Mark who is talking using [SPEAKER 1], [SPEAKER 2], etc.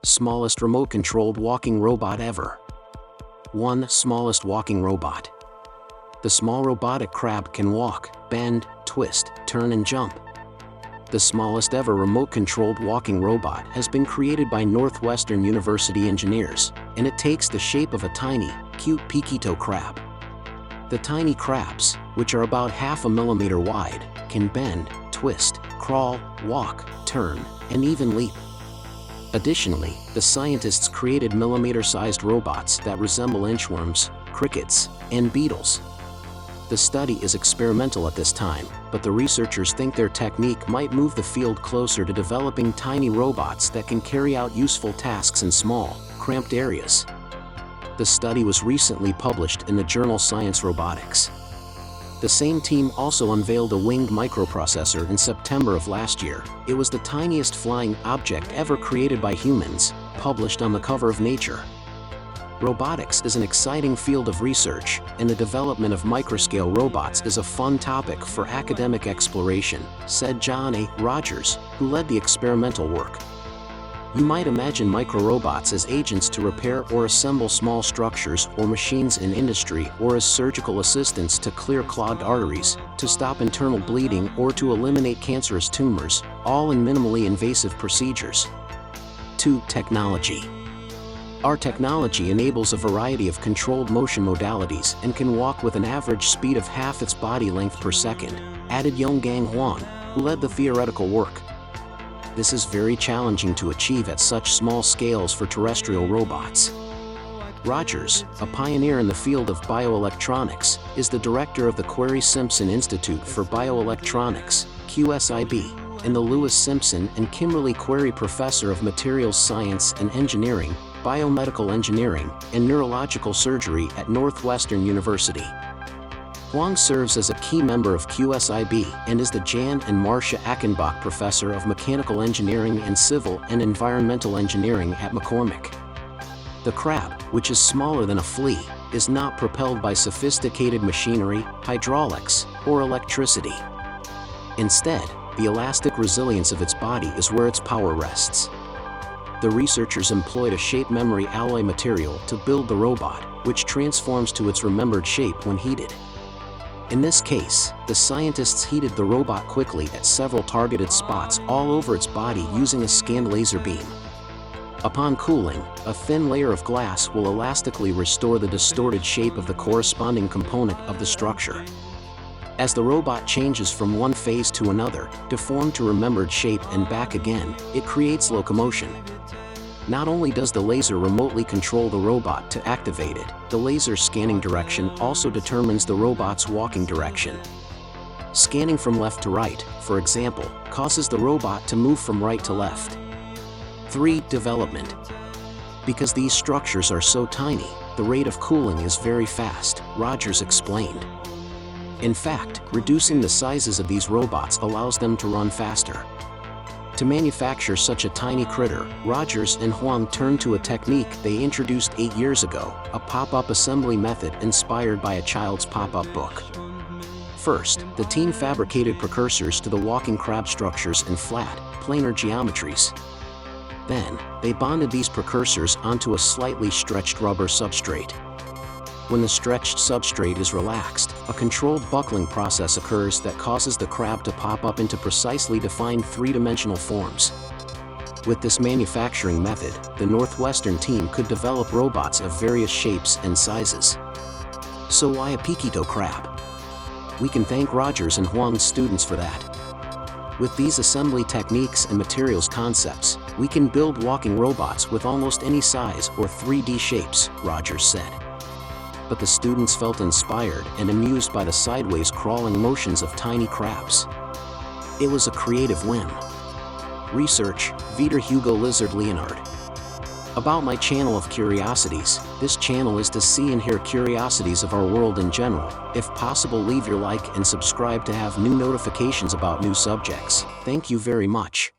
[SPEAKER 1] Smallest remote-controlled walking robot ever. 1. Smallest walking robot. The small robotic crab can walk, bend, twist, turn and jump. The smallest ever remote-controlled walking robot has been created by Northwestern University engineers, and it takes the shape of a tiny, cute peekytoe crab. The tiny crabs, which are about half a millimeter wide, can bend, twist, crawl, walk, turn, and even leap. Additionally, the scientists created millimeter-sized robots that resemble inchworms, crickets, and beetles. The study is experimental at this time, but the researchers think their technique might move the field closer to developing tiny robots that can carry out useful tasks in small, cramped areas. The study was recently published in the journal Science Robotics. The same team also unveiled a winged microprocessor in September of last year. It was the tiniest flying object ever created by humans, published on the cover of Nature. Robotics is an exciting field of research, and the development of microscale robots is a fun topic for academic exploration, said John A. Rogers, who led the experimental work. You might imagine microrobots as agents to repair or assemble small structures or machines in industry, or as surgical assistants to clear clogged arteries, to stop internal bleeding, or to eliminate cancerous tumors, all in minimally invasive procedures. 2. Technology. Our technology enables a variety of controlled motion modalities and can walk with an average speed of half its body length per second, added Yonggang Huang, who led the theoretical work. This is very challenging to achieve at such small scales for terrestrial robots. Rogers, a pioneer in the field of bioelectronics, is the director of the Query Simpson Institute for Bioelectronics, QSIB, and the Lewis Simpson and Kimberly Query Professor of Materials Science and Engineering, Biomedical Engineering, and Neurological Surgery at Northwestern University. Huang serves as a key member of QSIB and is the Jan and Marcia Achenbach Professor of Mechanical Engineering and Civil and Environmental Engineering at McCormick. The crab, which is smaller than a flea, is not propelled by sophisticated machinery, hydraulics, or electricity. Instead, the elastic resilience of its body is where its power rests. The researchers employed a shape memory alloy material to build the robot, which transforms to its remembered shape when heated. In this case, the scientists heated the robot quickly at several targeted spots all over its body using a scanned laser beam. Upon cooling, a thin layer of glass will elastically restore the distorted shape of the corresponding component of the structure. As the robot changes from one phase to another, deformed to remembered shape and back again, it creates locomotion. Not only does the laser remotely control the robot to activate it, the laser scanning direction also determines the robot's walking direction. Scanning from left to right, for example, causes the robot to move from right to left. 3. Development. Because these structures are so tiny, the rate of cooling is very fast, Rogers explained. In fact, reducing the sizes of these robots allows them to run faster. To manufacture such a tiny critter, Rogers and Huang turned to a technique they introduced 8 years ago, a pop-up assembly method inspired by a child's pop-up book. First, the team fabricated precursors to the walking crab structures in flat, planar geometries. Then, they bonded these precursors onto a slightly stretched rubber substrate. When the stretched substrate is relaxed, a controlled buckling process occurs that causes the crab to pop up into precisely defined three-dimensional forms. With this manufacturing method, the Northwestern team could develop robots of various shapes and sizes. So why a peekytoe crab? We can thank Rogers and Huang's students for that. With these assembly techniques and materials concepts, we can build walking robots with almost any size or 3D shapes, Rogers said. But the students felt inspired and amused by the sideways crawling motions of tiny crabs. It was a creative whim. Research, Vitor Hugo Lizard Leonardi. About my channel of curiosities, this channel is to see and hear curiosities of our world in general. If possible, leave your like and subscribe to have new notifications about new subjects. Thank you very much.